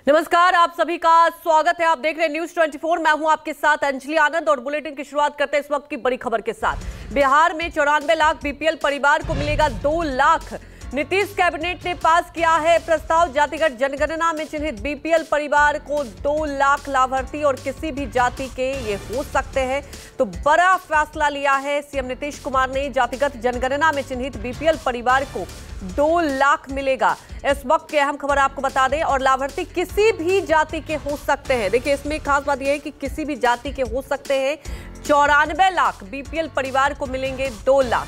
नमस्कार, आप सभी का स्वागत है। आप देख रहे हैं न्यूज 24। मैं हूं आपके साथ अंजलि आनंद और बुलेटिन की शुरुआत करते हैं इस वक्त की बड़ी खबर के साथ। बिहार में 94 लाख बीपीएल परिवार को मिलेगा 2 लाख। नीतीश कैबिनेट ने पास किया है प्रस्ताव। जातिगत जनगणना में चिन्हित बीपीएल परिवार को 2 लाख लाभार्थी और किसी भी जाति के ये हो सकते हैं। तो बड़ा फैसला लिया है सीएम नीतीश कुमार ने। जातिगत जनगणना में चिन्हित बीपीएल परिवार को 2 लाख मिलेगा। इस वक्त की अहम खबर आपको बता दें, और लाभार्थी किसी भी जाति के हो सकते हैं। देखिए, इसमें खास बात यह है कि किसी भी जाति के हो सकते हैं। 94 लाख बीपीएल परिवार को मिलेंगे 2 लाख।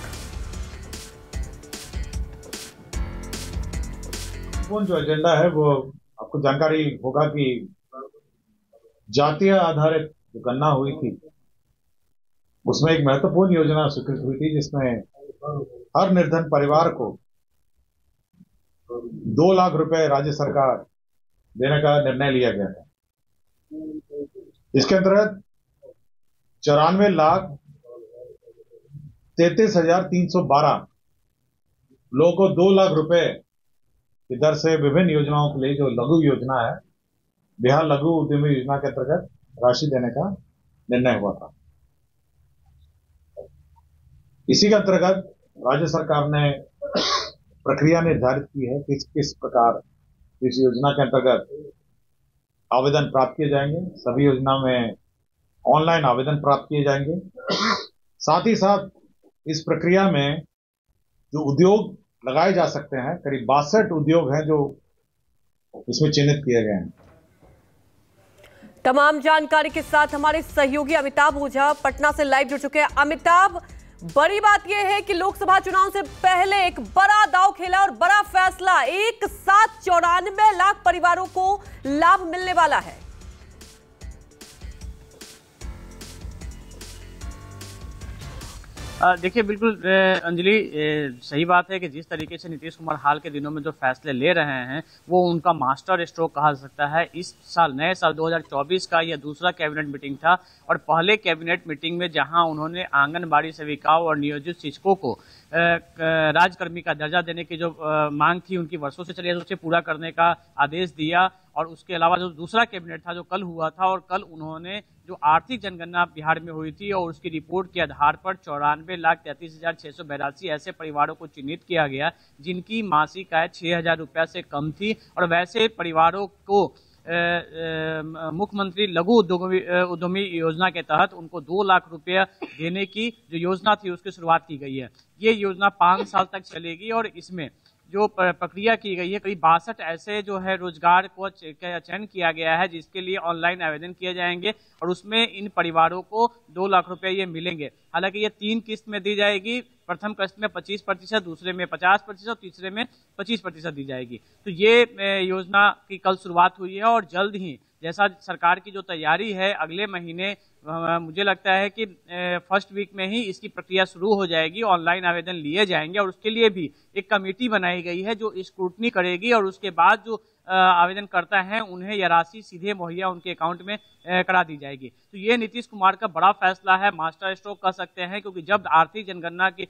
जो एजेंडा है वो आपको जानकारी होगा कि जातीय आधारित जो गणना हुई थी उसमें एक महत्वपूर्ण योजना स्वीकृत हुई थी, जिसमें हर निर्धन परिवार को 2 लाख रुपए राज्य सरकार देने का निर्णय लिया गया था। इसके अंतर्गत 94,33,312 लोगों को 2 लाख रुपए की दर से विभिन्न योजनाओं के लिए, जो लघु योजना है, बिहार लघु उद्यमी योजना के अंतर्गत राशि देने का निर्णय हुआ था। इसी के अंतर्गत राज्य सरकार ने प्रक्रिया निर्धारित की है कि किस प्रकार इस योजना के अंतर्गत आवेदन प्राप्त किए जाएंगे। सभी योजना में ऑनलाइन आवेदन प्राप्त किए जाएंगे। साथ ही साथ इस प्रक्रिया में जो उद्योग लगाए जा सकते हैं, करीब 62 उद्योग हैं जो इसमें चिन्हित किए गए हैं। तमाम जानकारी के साथ हमारे सहयोगी अमिताभ ओझा पटना से लाइव जुड़ चुके हैं। अमिताभ, बड़ी बात यह है कि लोकसभा चुनाव से पहले एक बड़ा दांव खेला और बड़ा फैसला, एक साथ 94 लाख परिवारों को लाभ मिलने वाला है। देखिए, बिल्कुल अंजलि, सही बात है कि जिस तरीके से नीतीश कुमार हाल के दिनों में जो फैसले ले रहे हैं वो उनका मास्टर स्ट्रोक कहा जा सकता है। इस साल, नए साल 2024 का यह दूसरा कैबिनेट मीटिंग था, और पहले कैबिनेट मीटिंग में जहां उन्होंने आंगनबाड़ी सेविकाओं और नियोजित शिक्षकों को राजकर्मी का दर्जा देने की जो मांग थी उनकी वर्षों से चली है, उसे पूरा करने का आदेश दिया। और उसके अलावा जो दूसरा कैबिनेट था जो कल हुआ था, और कल उन्होंने जो आर्थिक जनगणना बिहार में हुई थी और उसकी रिपोर्ट के आधार पर 94,33,682 ऐसे परिवारों को चिन्हित किया गया जिनकी मासिक आय 6,000 रुपया से कम थी। और वैसे परिवारों को मुख्यमंत्री लघु उद्यमी योजना के तहत उनको 2 लाख रुपया देने की जो योजना थी उसकी शुरुआत की गई है। ये योजना 5 साल तक चलेगी, और इसमें जो प्रक्रिया की गई है, करीब 62 ऐसे जो है रोजगार को चयन किया गया है जिसके लिए ऑनलाइन आवेदन किए जाएंगे, और उसमें इन परिवारों को 2 लाख रुपए ये मिलेंगे। हालांकि ये 3 किस्त में दी जाएगी। प्रथम किस्त में 25%, दूसरे में 50% और तीसरे में 25% दी जाएगी। तो ये योजना की कल शुरुआत हुई है, और जल्द ही जैसा सरकार की जो तैयारी है, अगले महीने मुझे लगता है कि फर्स्ट वीक में ही इसकी प्रक्रिया शुरू हो जाएगी। ऑनलाइन आवेदन लिए जाएंगे, और उसके लिए भी एक कमेटी बनाई गई है जो स्क्रूटनी करेगी, और उसके बाद जो आवेदन करता है उन्हें यह राशि सीधे मुहैया उनके अकाउंट में करा दी जाएगी। तो ये नीतीश कुमार का बड़ा फैसला है, मास्टर स्ट्रोक कह सकते हैं, क्योंकि जब आर्थिक जनगणना की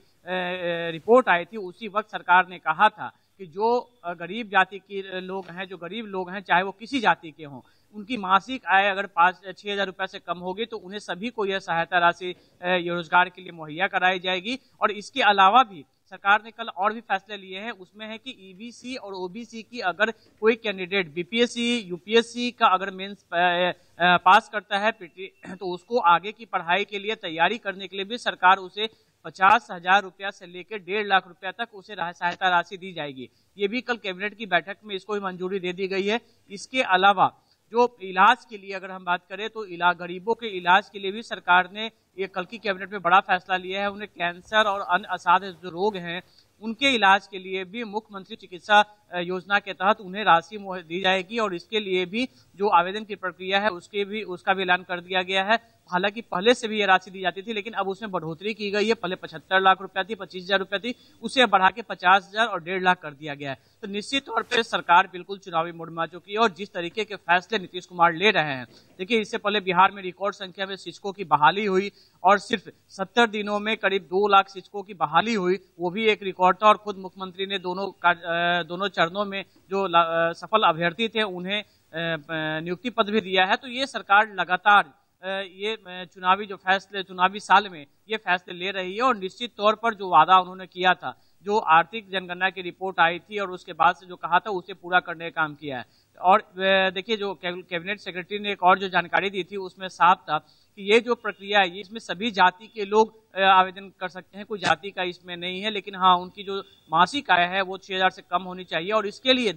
रिपोर्ट आई थी उसी वक्त सरकार ने कहा था कि जो गरीब जाति के लोग हैं, जो गरीब लोग हैं, चाहे वो किसी जाति के हों, उनकी मासिक आय अगर 6,000 रुपये से कम होगी तो उन्हें सभी को यह सहायता राशि रोजगार के लिए मुहैया कराई जाएगी। और इसके अलावा भी सरकार ने कल और भी फैसले लिए हैं। उसमें है कि ईबीसी और ओबीसी की अगर कोई कैंडिडेट बीपीएससी, यूपीएससी का अगर मेंस पास करता है तो उसको आगे की पढ़ाई के लिए तैयारी करने के लिए भी सरकार उसे 50,000 रुपया से लेकर 1.5 लाख रुपया तक उसे सहायता राशि दी जाएगी। ये भी कल कैबिनेट की बैठक में इसको भी मंजूरी दे दी गई है। इसके अलावा जो इलाज के लिए अगर हम बात करें तो गरीबों के इलाज के लिए भी सरकार ने ये कल की कैबिनेट में बड़ा फैसला लिया है। उन्हें कैंसर और अन्य असाध्य जो रोग हैं उनके इलाज के लिए भी मुख्यमंत्री चिकित्सा योजना के तहत उन्हें राशि दी जाएगी, और इसके लिए भी जो आवेदन की प्रक्रिया है उसका भी ऐलान कर दिया गया है। हालांकि पहले से भी ये राशि दी जाती थी, लेकिन अब उसमें बढ़ोतरी की गई है। पहले 75 लाख रुपया थी, 25,000 रुपया थी, उसे बढ़ा के 50,000 और 1.5 लाख कर दिया गया है। तो निश्चित तौर पर सरकार बिल्कुल चुनावी मोड में आ चुकी है और जिस तरीके के फैसले नीतीश कुमार ले रहे हैं, देखिए इससे पहले बिहार में रिकॉर्ड संख्या में शिक्षकों की बहाली हुई और सिर्फ 70 दिनों में करीब 2 लाख शिक्षकों की बहाली हुई, वो भी एक रिकॉर्ड था। और खुद मुख्यमंत्री ने दोनों चरणों में जो सफल अभ्यर्थी थे उन्हें नियुक्ति पद भी दिया है। तो ये सरकार लगातार ये चुनावी साल में ये फैसले ले रही है और निश्चित तौर पर जो वादा उन्होंने किया था, जो आर्थिक जनगणना की रिपोर्ट आई थी और उसके बाद से जो कहा था उसे पूरा करने का काम किया है। और देखिए जो कैबिनेट सेक्रेटरी ने एक और जो जानकारी दी थी उसमें साफ था कि ये जो प्रक्रिया है इसमें सभी जाति के लोग आवेदन कर सकते हैं, कोई जाति का इसमें नहीं है, लेकिन हाँ उनकी जो मासिक आय है वो 6,000 से कम होनी चाहिए। और इसके लिए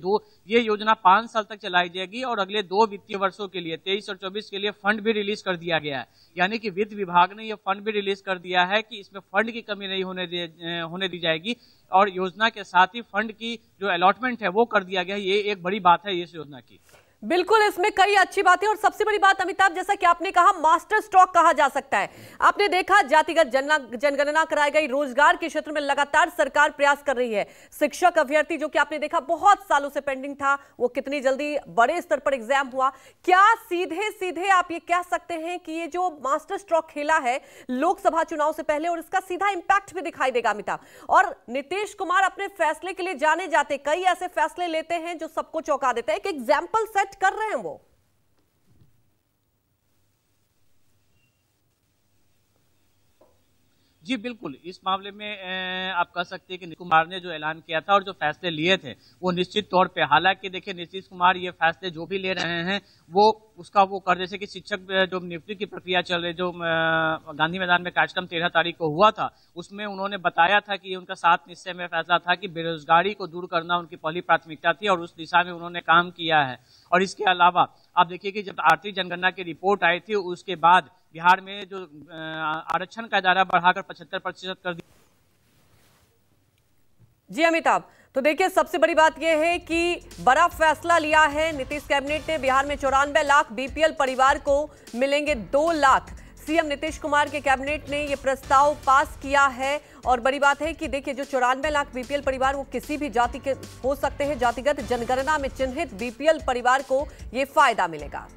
ये योजना 5 साल तक चलाई जाएगी और अगले 2 वित्तीय वर्षों के लिए 23 और 24 के लिए फंड भी रिलीज कर दिया गया है। यानी कि वित्त विभाग ने ये फंड भी रिलीज कर दिया है कि इसमें फंड की कमी नहीं होने दी जाएगी और योजना के साथ ही फंड की जो अलॉटमेंट है वो कर दिया गया है। ये एक बड़ी बात है इस योजना की। बिल्कुल, इसमें कई अच्छी बातें और सबसे बड़ी बात अमिताभ, जैसा कि आपने कहा, मास्टर स्ट्रोक कहा जा सकता है। आपने देखा जातिगत जनगणना कराई गई, रोजगार के क्षेत्र में लगातार सरकार प्रयास कर रही है। शिक्षक अभ्यर्थी जो कि आपने देखा बहुत सालों से पेंडिंग था, वो कितनी जल्दी बड़े स्तर पर एग्जाम हुआ। क्या सीधे सीधे आप ये कह सकते हैं कि ये जो मास्टर स्ट्रोक खेला है लोकसभा चुनाव से पहले और इसका सीधा इंपैक्ट भी दिखाई देगा अमिताभ? और नीतीश कुमार अपने फैसले के लिए जाने जाते, कई ऐसे फैसले लेते हैं जो सबको चौंका देते हैं। एक एग्जाम्पल सेट कर रहे हैं वो। जी बिल्कुल, इस मामले में आप कह सकते हैं कि नीतीश कुमार ने जो ऐलान किया था और जो फैसले लिए थे वो निश्चित तौर पे, हालांकि देखिए नीतीश कुमार ये फैसले जो भी ले रहे हैं वो कर, जैसे कि शिक्षक जो नियुक्ति की प्रक्रिया चल रही, जो गांधी मैदान में कार्यक्रम 13 तारीख को हुआ था, उसमें उन्होंने बताया था कि उनका 7 निश्चय में फैसला था कि बेरोजगारी को दूर करना उनकी पहली प्राथमिकता थी और उस दिशा में उन्होंने काम किया है। और इसके अलावा आप देखिए कि जब आर्थिक जनगणना की रिपोर्ट आई थी उसके बाद बिहार में जो आरक्षण का दायरा बढ़ाकर 75% कर दिया। जी अमिताभ, तो देखिए सबसे बड़ी बात यह है कि बड़ा फैसला लिया है नीतीश कैबिनेट ने। बिहार में 94 लाख बीपीएल परिवार को मिलेंगे 2 लाख। सीएम नीतीश कुमार के कैबिनेट ने यह प्रस्ताव पास किया है और बड़ी बात है कि देखिए जो 94 लाख बीपीएल परिवार वो किसी भी जाति के हो सकते हैं। जातिगत जनगणना में चिन्हित बीपीएल परिवार को यह फायदा मिलेगा।